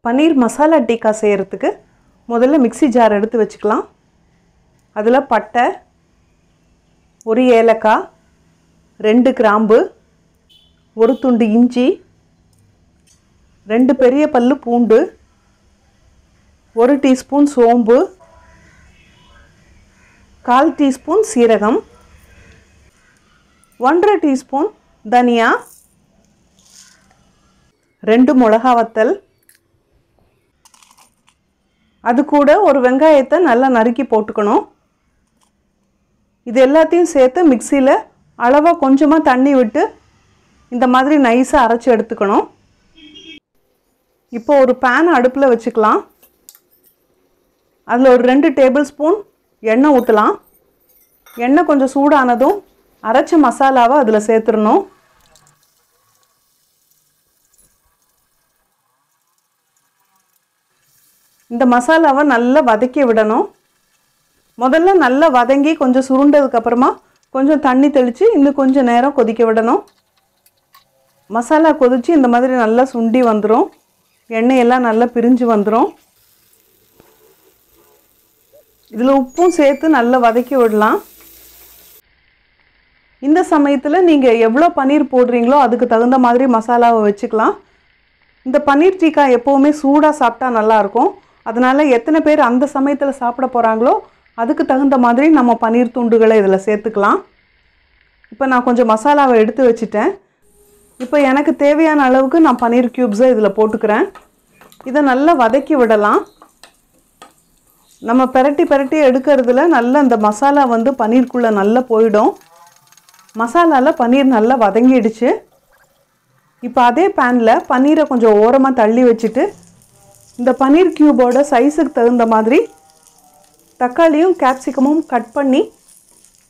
பன்னீர் மசாலா டிக்கா செய்கிறதுக்கு முதல்ல mixie jar எடுத்து வச்சுக்கலாம். அதில் பட்டை, ஒரு ஏலக்காய், 2 கிராம்பு, ஒரு துண்டு இஞ்சி, 2 பெரிய பல்லு பூண்டு, 1 டீஸ்பூன் சோம்பு, 1/4 டீஸ்பூன் சீரகம், 1/2 டீஸ்பூன் தனியா, 2 மிளகாய் வத்தல், அது கூட ஒரு வெங்காயத்தை நல்லா நறுக்கி போட்டுக்கணும். இது எல்லாத்தையும் சேர்த்து மிக்ஸியில் அளவாக கொஞ்சமாக தண்ணி விட்டு இந்த மாதிரி நைஸாக அரைச்சி எடுத்துக்கணும். இப்போ ஒரு பேன் அடுப்பில் வச்சுக்கலாம். அதில் ஒரு 2 டேபிள் ஸ்பூன் எண்ணெய் ஊற்றலாம். எண்ணெய் கொஞ்சம் சூடானதும் அரைச்ச மசாலாவை அதில் சேர்த்துடணும். இந்த மசாலாவை நல்லா வதக்கி விடணும். முதல்ல நல்லா வதங்கி கொஞ்சம் சுருண்டதுக்கப்புறமா கொஞ்சம் தண்ணி தெளித்து இன்னும் கொஞ்சம் நேரம் கொதிக்க விடணும். மசாலா கொதித்து இந்த மாதிரி நல்லா சுண்டி வந்துடும். எண்ணெயெல்லாம் நல்லா பிரிஞ்சு வந்துடும். இதில் உப்பும் சேர்த்து நல்லா வதக்கி விடலாம். இந்த சமயத்தில் நீங்கள் எவ்வளோ பன்னீர் போடுறீங்களோ அதுக்கு தகுந்த மாதிரி மசாலாவை வச்சுக்கலாம். இந்த பன்னீர் டிக்கா எப்போவுமே சூடாக சாப்பிட்டா நல்லாயிருக்கும். அதனால் எத்தனை பேர் அந்த சமயத்தில் சாப்பிட போகிறாங்களோ அதுக்கு தகுந்த மாதிரி நம்ம பன்னீர் துண்டுகளை இதில் சேர்த்துக்கலாம். இப்போ நான் கொஞ்சம் மசாலாவை எடுத்து வச்சுட்டேன். இப்போ எனக்கு தேவையான அளவுக்கு நான் பன்னீர் க்யூப்ஸை இதில் போட்டுக்கிறேன். இதை நல்லா வதக்கி விடலாம். நம்ம பெரட்டி எடுக்கிறதுல நல்லா இந்த மசாலா பன்னீருக்குள்ளே நல்லா போயிடும். மசாலாவில் பன்னீர் நல்லா வதங்கிடுச்சு. இப்போ அதே பேனில் பன்னீரை கொஞ்சம் ஓரமாக தள்ளி வச்சுட்டு இந்த பன்னீர் க்யூபோட சைஸுக்கு தகுந்த மாதிரி தக்காளியும் கேப்சிகமும் கட் பண்ணி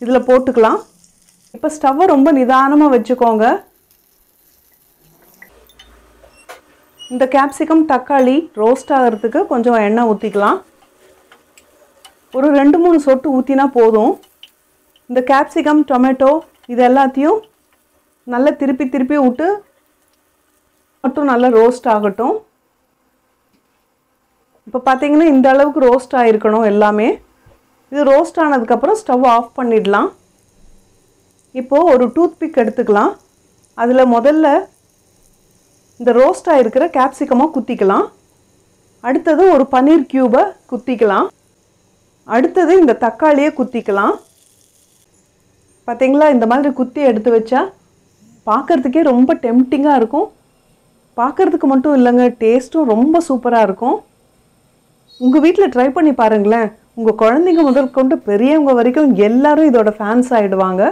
இதில் போட்டுக்கலாம். இப்போ ஸ்டவ்வை ரொம்ப நிதானமாக வச்சுக்கோங்க. இந்த கேப்சிகம் தக்காளி ரோஸ்ட் ஆகிறதுக்கு கொஞ்சம் எண்ணெய் ஊற்றிக்கலாம். ஒரு 2-3 சொட்டு ஊற்றினா போதும். இந்த கேப்சிகம், டொமேட்டோ இது எல்லாத்தையும் நல்லா திருப்பி விட்டு மட்டும் நல்லா ரோஸ்ட் ஆகட்டும். இப்போ பார்த்தீங்கன்னா இந்த அளவுக்கு ரோஸ்ட் ஆகிருக்கணும் எல்லாமே. இது ரோஸ்ட் ஆனதுக்கப்புறம் ஸ்டவ் ஆஃப் பண்ணிடலாம். இப்போது ஒரு டூத்பிக் எடுத்துக்கலாம். அதில் முதல்ல இந்த ரோஸ்ட் ஆகிருக்கிற கேப்சிகமாக குத்திக்கலாம். அடுத்தது ஒரு பன்னீர் க்யூபை குத்திக்கலாம். அடுத்தது இந்த தக்காளியை குத்திக்கலாம். பார்த்தீங்களா, இந்த மாதிரி குத்தி எடுத்து வச்சா பார்க்குறதுக்கே ரொம்ப டெம்டிங்காக இருக்கும். பார்க்குறதுக்கு மட்டும் இல்லைங்க, டேஸ்ட்டும் ரொம்ப சூப்பராக இருக்கும். உங்கள் வீட்டில் ட்ரை பண்ணி பாருங்களேன். உங்கள் குழந்தைங்க முதல் கொண்டு பெரியவங்க வரைக்கும் எல்லோரும் இதோட ஃபேன்ஸ் ஆகிடுவாங்க.